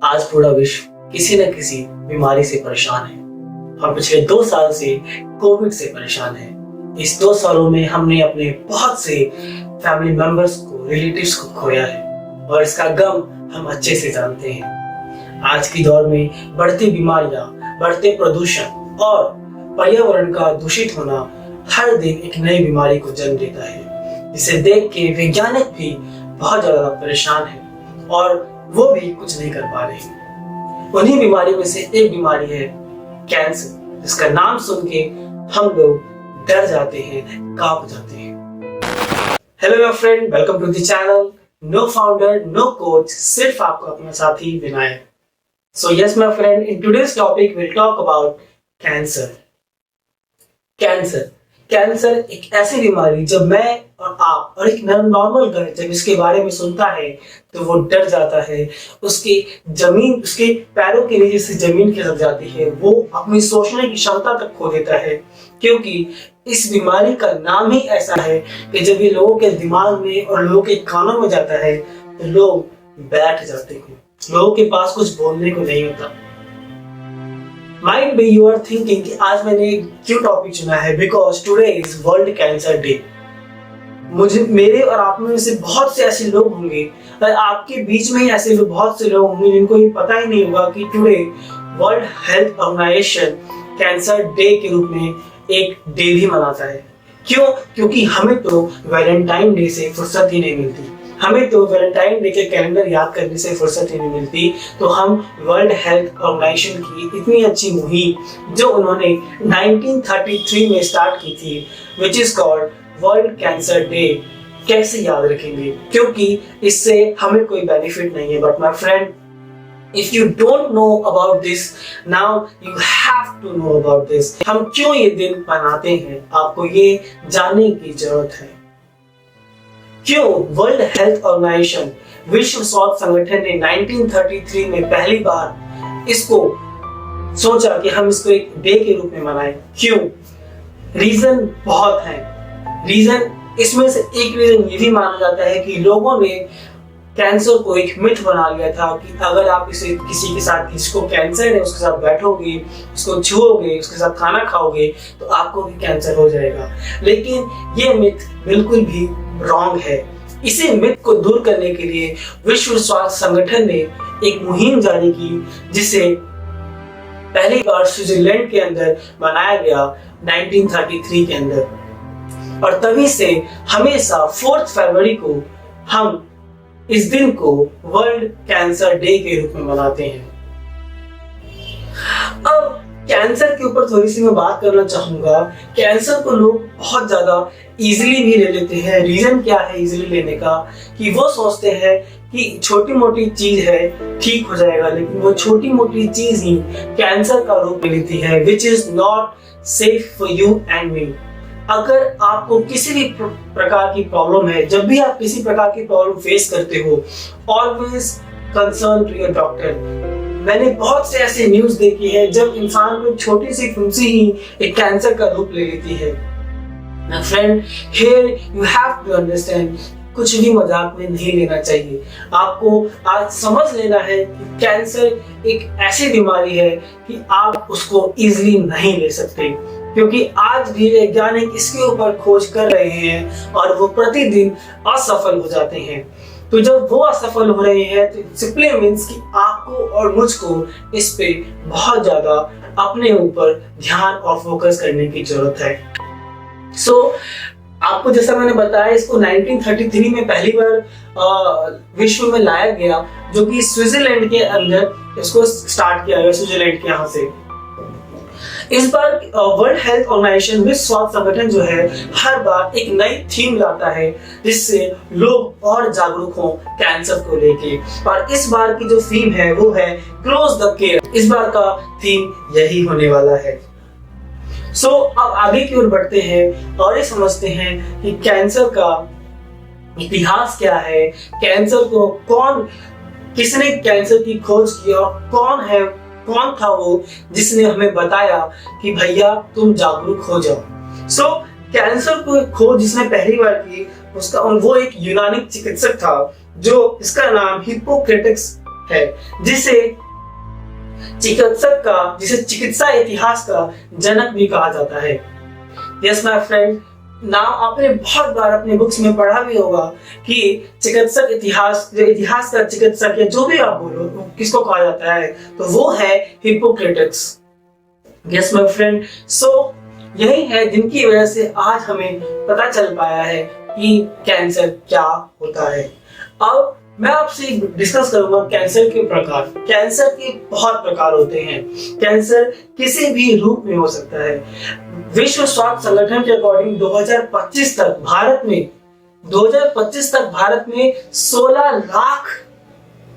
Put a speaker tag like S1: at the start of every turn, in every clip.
S1: आज पूरा विश्व किसी न किसी बीमारी से परेशान है। हम पिछले 2 साल से कोविड से परेशान हैं। इस 2 सालों में हमने अपने बहुत से फैमिली मेंबर्स को, रिलेटिव्स को खोया है और इसका गम हम अच्छे से जानते हैं। आज की दौर में बढ़ती बीमारियां, बढ़ते प्रदूषण और पर्यावरण का दूषित होना हर दिन एक नई बीमारी को जन्म देता है, जिसे देख के वैज्ञानिक भी बहुत ज्यादा परेशान है और वो भी कुछ नहीं कर पा रहे। उन्हीं बीमारी में से एक बीमारी है कैंसर, जिसका नाम सुन के हम लोग डर जाते हैं, कांप जाते हैं। Hello my friend, welcome to the channel. No founder, no coach, सिर्फ आपका अपना साथी Vinayak. So yes my friend, in today's topic will talk about cancer. Cancer एक ऐसी बीमारी जब मैं और आप और एक नॉर्मल घर जब इसके बारे में सुनता है तो वो डर जाता है। उसके पैरों के नीचे से जमीन खिसक जाती है। वो अपनी सोचने की क्षमता तक खो देता है, क्योंकि इस बीमारी का नाम ही ऐसा है कि जब ये लोगों के दिमाग में और लोगों के कानों में जाता है तो लोग बैठ जाते हैं। लोगों के पास कुछ बोलने को नहीं होता। Might be you are thinking कि आज मैंने क्यों टॉपिक चुना है, because today is world cancer day. मेरे और आप में से बहुत से ऐसे लोग होंगे, आपके बीच में ही ऐसे लोग, बहुत से लोग होंगे जिनको ये पता ही नहीं होगा कि today World Health Organization cancer day के रूप में एक डे भी मनाता है। क्यों? क्योंकि हमें तो वैलेंटाइन डे से फुर्सत ही नहीं मिलती। हमें तो वैलेंटाइन डे के कैलेंडर याद करने से फुर्सत ही नहीं मिलती, तो हम वर्ल्ड हेल्थ ऑर्गेनाइजेशन की इतनी अच्छी मुहिम जो उन्होंने 1933 में स्टार्ट की थी, which is called world cancer day, कैसे याद रखेंगे? क्योंकि इससे हमें कोई बेनिफिट नहीं है। But my friend, if you don't know about this, now you have to know about this। हम क्यों ये दिन मनाते हैं, आपको ये जानने की जरूरत है। क्यों वर्ल्ड हेल्थ ऑर्गेनाइजेशन, विश्व स्वास्थ्य संगठन ने 1933 में पहली बार इसको सोचा कि हम इसको एक डे के रूप में मनाएं? क्यों? रीजन बहुत है। रीजन इसमें से एक रीजन ये भी माना जाता है कि लोगों ने कैंसर को एक मिथ बना लिया था कि अगर आप इसे किसी के साथ, जिसको कैंसर है उसके साथ बैठोगे, उसको छुओगे, उसके साथ खाना खाओगे तो आपको भी कैंसर हो जाएगा। लेकिन ये मिथ बिल्कुल भी रॉन्ग है। इसी मिथ को दूर करने के लिए विश्व स्वास्थ्य संगठन ने एक मुहिम जारी की, जिसे पहली बार स्विट्जरलैंड के अंदर मनाया गया 1933 के अंदर। और तभी से हमेशा 4 फरवरी को हम इस दिन को वर्ल्ड कैंसर डे के रूप में मनाते हैं। अब कैंसर के ऊपर थोड़ी सी मैं बात करना चाहूंगा। कैंसर को लोग बहुत ज्यादा इजीली भी ले लेते हैं। रीजन क्या है इजीली लेने का? कि वो सोचते हैं कि छोटी मोटी चीज है, ठीक हो जाएगा, लेकिन वो छोटी मोटी चीज ही कैंसर का रूप ले लेती है, which is not safe for you and me. अगर आपको किसी भी प्रकार की प्रॉब्लम है, जब भी आप किसी प्रकार की प्रॉब्लम फेस करते हो, always concern to your doctor. मैंने बहुत से ऐसे न्यूज देखी है जब इंसान को छोटी सी फुंसी ही एक कैंसर का रूप ले लेती है। My friend, here you have to understand, कुछ भी मजाक में नहीं लेना चाहिए। आपको आज समझ लेना है कि कैंसर एक ऐसी बीमारी है कि आप उसको इजीली नहीं ले सकते, क्योंकि आज भी वैज्ञानिक इसके ऊपर खोज कर रहे हैं और वो प्रतिदिन असफल हो जाते हैं। तो जब वो असफल हो रहे हैं तो सिंपली मीन्स कि आपको और मुझको इस पे बहुत ज्यादा अपने ऊपर ध्यान और फोकस करने की जरूरत है। आपको जैसा मैंने बताया, इसको 1933 में पहली बार विश्व में लाया गया, जो कि स्विट्जरलैंड के अंदर इसको स्टार्ट किया गया, स्विट्जरलैंड के यहाँ से। इस बार वर्ल्ड हेल्थ ऑर्गेनाइजेशन, विश्व स्वास्थ्य संगठन जो है, हर बार एक नई थीम लाता है जिससे लोग और जागरूक हों कैंसर को लेके। और इस बार की जो थीम है वो है क्लोज द केयर। इस बार का थीम यही होने वाला है। अब आगे की ओर बढ़ते हैं और ये समझते हैं कि कैंसर का इतिहास क्या है, कैंसर को किसने कैंसर की खोज की और कौन था वो जिसने हमें बताया कि भैया तुम जागरूक हो जाओ। कैंसर को खोज जिसने पहली बार की वो एक यूनानी चिकित्सक था, जो इसका नाम हिप्पोक्रेटस है, जिसे चिकित्सा इतिहास का जनक भी कहा जाता है। यस माय फ्रेंड, नाउ आपने बहुत बार अपने बुक्स में पढ़ा भी होगा कि चिकित्सक इतिहास का चिकित्सक या जो भी आप बोलो किसको कहा जाता है, तो वो है हिप्पोक्रेटिस। यस माय फ्रेंड, सो यही है जिनकी वजह से आज हमें पता चल पाया है कि कैंसर क्या होता है। अब मैं आपसे डिस्कस करूंगा कैंसर के प्रकार। कैंसर के बहुत प्रकार होते हैं। कैंसर किसी भी रूप में हो सकता है। विश्व स्वास्थ्य संगठन के अकॉर्डिंग 2025 तक भारत में 16 लाख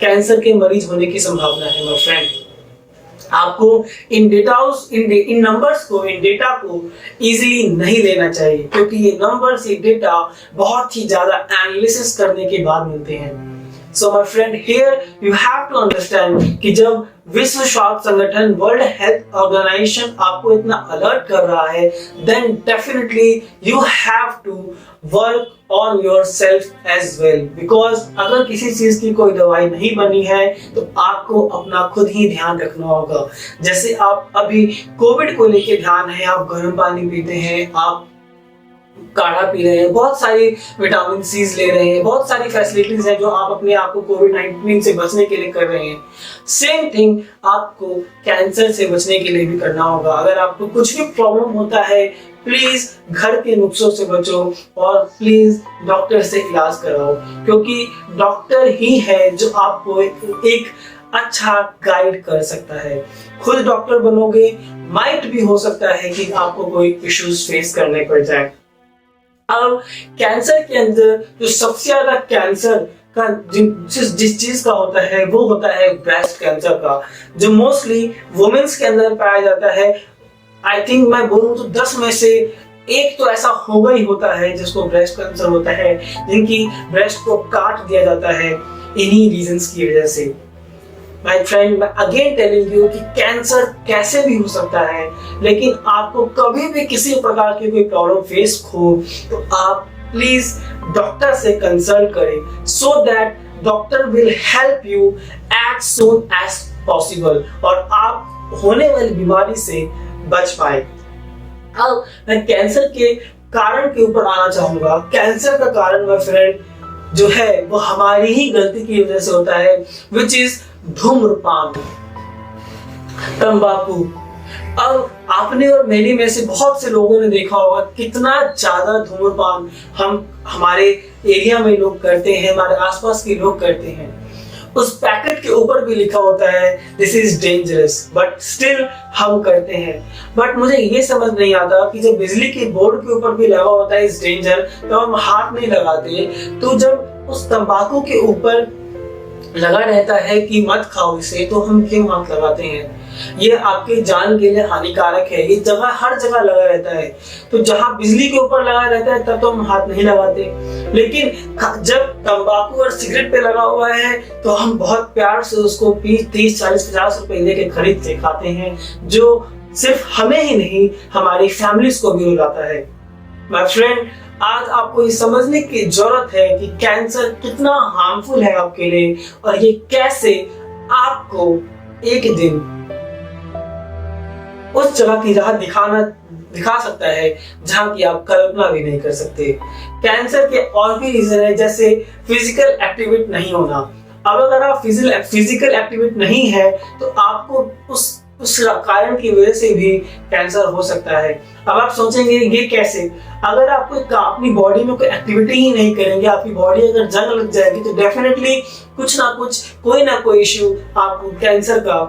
S1: कैंसर के मरीज होने की संभावना है। माय फ्रेंड, आपको इन डेटा को इजीली नहीं लेना चाहिए, क्योंकि ये नंबर्स, ये डेटा बहुत ही ज्यादा एनालिसिस करने के बाद मिलते हैं। So my friend, here you have to understand कि जब विश्व स्वास्थ्य संगठन, वर्ल्ड हेल्थ ऑर्गेनाइजेशन आपको इतना अलर्ट कर रहा है, then definitely you have to work on yourself as well, because अगर किसी चीज की कोई दवाई नहीं बनी है तो आपको अपना खुद ही ध्यान रखना होगा। जैसे आप अभी कोविड को लेके ध्यान है, आप गर्म पानी पीते हैं, आप काढ़ा पी रहे हैं, बहुत सारी विटामिन सी ले रहे हैं, बहुत सारी फैसिलिटीज हैं जो आप अपने आप को कोविड-19 से बचने के लिए कर रहे हैं। सेम थिंग आपको कैंसर से बचने के लिए भी करना होगा। अगर आपको कुछ भी प्रॉब्लम होता है, प्लीज घर के नुस्खों से बचो और प्लीज डॉक्टर से इलाज कराओ, क्योंकि डॉक्टर ही है जो आपको एक अच्छा गाइड कर सकता है। खुद डॉक्टर बनोगे, माइट भी हो सकता है कि आपको कोई इश्यूज फेस करने पड़ जाए। अब कैंसर के अंदर जो सबसे ज्यादा कैंसर का जिस चीज का होता है वो होता है ब्रेस्ट कैंसर का, जो मोस्टली वुमेन्स के अंदर पाया जाता है। आई थिंक मैं बोलूं तो 10 में से एक तो ऐसा होगा ही होता है जिसको ब्रेस्ट कैंसर होता है, जिनकी ब्रेस्ट को काट दिया जाता है इन्हीं रीजंस की वजह से। माय फ्रेंड, मैं अगेन टेलिंग यू कि कैंसर कैसे भी हो सकता है, लेकिन आपको कभी भी किसी प्रकार की कोई प्रॉब्लम फेस हो तो आप प्लीज डॉक्टर से कंसल्ट करें, so that doctor will help you as soon as possible और आप होने वाली बीमारी से बच पाए। अब मैं कैंसर के कारण के ऊपर आना चाहूंगा। कैंसर का कारण माय फ्रेंड जो है वो हमारी ही गलती की वजह से होता है, विच इज धूम्रपान, तंबाकू। अब आपने और मेरी में से बहुत से लोगों ने देखा होगा कितना ज्यादा धूम्रपान हमारे एरिया में लोग करते हैं, हमारे आसपास के लोग करते हैं। उस पैकेट के ऊपर भी लिखा होता है this is dangerous, but still हम करते हैं। बट मुझे ये समझ नहीं आता कि जब बिजली के बोर्ड के ऊपर भी लगा होता है इस डेंजर, तो हम हाथ नहीं लगाते, तो जब उस तंबाकू के ऊपर लगा रहता है कि मत खाओ इसे, तो हम क्यों हाथ लगाते हैं? ये आपके जान के लिए हानिकारक है। ये हर जगह लगा रहता है, तो जहां बिजली के ऊपर लगा रहता है तब तो हम हाथ नहीं लगाते, लेकिन जब तंबाकू और सिगरेट पे लगा हुआ है तो हम बहुत प्यार से उसको 30, 40, 50 रुपए लेके खरीद के खाते हैं, जो सिर्फ हमें ही नहीं हमारी फैमिलीज को भी रुलाता है। माय फ्रेंड, आज आपको ये समझने की जरूरत है कि कैंसर कितना हार्मफुल है आपके लिए और ये कैसे आपको एक दिन उस जगह की राह दिखा सकता है जहां की आप कल्पना भी नहीं कर सकते। कैंसर के और भी रीजन है, जैसे फिजिकल एक्टिविटी नहीं होना। अब अगर आप फिजिकल एक्टिविटी नहीं है तो आपको उस कारण की वजह से भी कैंसर हो सकता है। अब आप सोचेंगे ये कैसे? अगर आप अपनी बॉडी में कोई एक्टिविटी ही नहीं करेंगे, आपकी बॉडी अगर जंग लग जाएगी तो डेफिनेटली कुछ ना कुछ, कोई ना कोई इश्यू आपको कैंसर का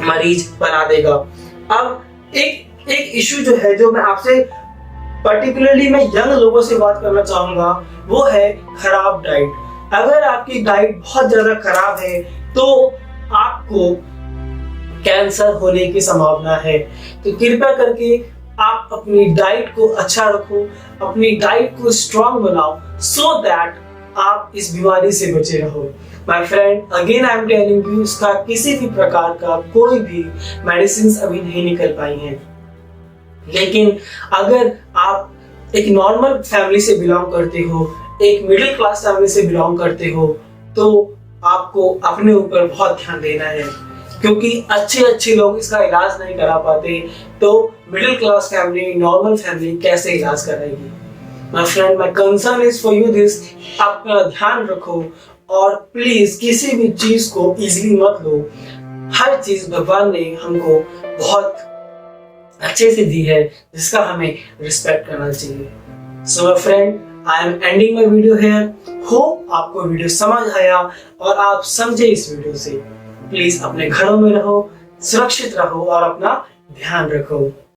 S1: मरीज बना देगा। अब एक इश्यू जो है, जो मैं आपसे पर्टिकुलरली मैं यंग लोगों से बात करना चाहूंगा, वो है खराब डाइट। अगर आपकी डाइट बहुत ज्यादा खराब है तो आपको कैंसर होने की संभावना है। तो कृपया करके आप अपनी डाइट को अच्छा रखो, अपनी डाइट को स्ट्रॉन्ग बनाओ, सो दैट आप इस बीमारी से बचे रहो। My friend, again I am telling you, इसका किसी भी प्रकार का कोई भी मेडिसिन अभी नहीं निकल पाई हैं। लेकिन अगर आप एक नॉर्मल फैमिली से बिलोंग करते हो, एक मिडिल क्लास फैमिली से बिलोंग करते हो, तो आपको अपने ऊपर बहुत ध्यान देना है, क्योंकि अच्छे लोग इसका इलाज नहीं करा पाते तो middle class family, normal family कैसे इलाज कराएगी। My friend, my concern is for you this, अपना ध्यान रखो और प्लीज किसी भी चीज को इजीली मत लो। हर चीज भगवान ने हमको बहुत अच्छे से दी है, जिसका हमें रिस्पेक्ट करना चाहिए। So my friend, I am ending my video here. Hope आपको वीडियो समझ आया और आप समझे इस वीडियो से। प्लीज अपने घरों में रहो, सुरक्षित रहो और अपना ध्यान रखो।